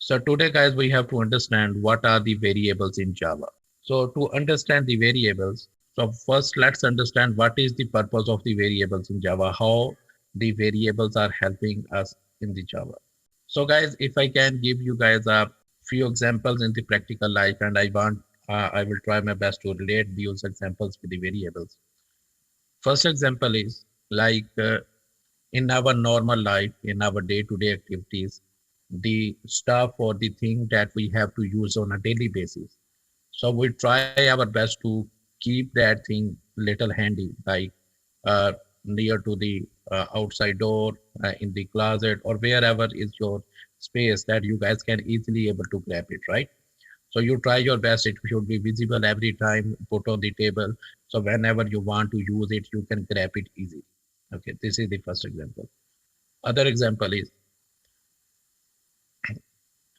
So today, guys, we have to understand what are the variables in Java. So to understand the variables, so first let's understand what is the purpose of the variables in Java, how the variables are helping us in the Java. So guys, if I can give you guys a few examples in the practical life, and I will try my best to relate these examples with the variables. First example is like in our normal life, in our day-to-day activities, the stuff or the thing that we have to use on a daily basis. So we try our best to keep that thing little handy, like uh, near to the outside door, in the closet, or wherever is your space that you guys can easily able to grab it, right? So you try your best. It should be visible every time, put on the table. So whenever you want to use it, you can grab it easily. Okay, this is the first example. Other example is,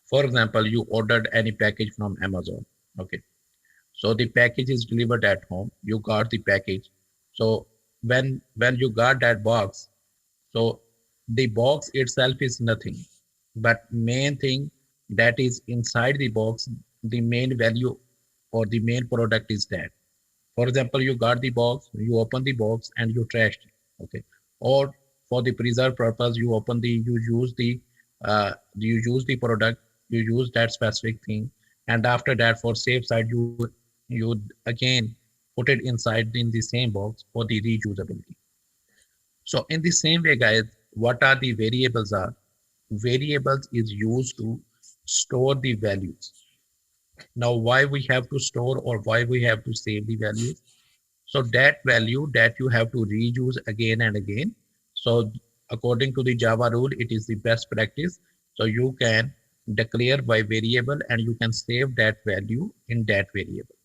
for example, you ordered any package from Amazon. Okay, so the package is delivered at home. You got the package. So when you got that box, so the box itself is nothing, but main thing that is inside the box, the main value or the main product is that. For example, you got the box, you open the box and you trashed it. Okay. Or for the preserve purpose, you use the product, you use that specific thing, and after that, for safe side, you again put it inside in the same box for the reusability. So in the same way, guys, what are the variables are? Variables is used to store the values. Now, why we have to store or why we have to save the values? So that value that you have to reuse again and again. So according to the Java rule, it is the best practice. So you can declare by variable and you can save that value in that variable.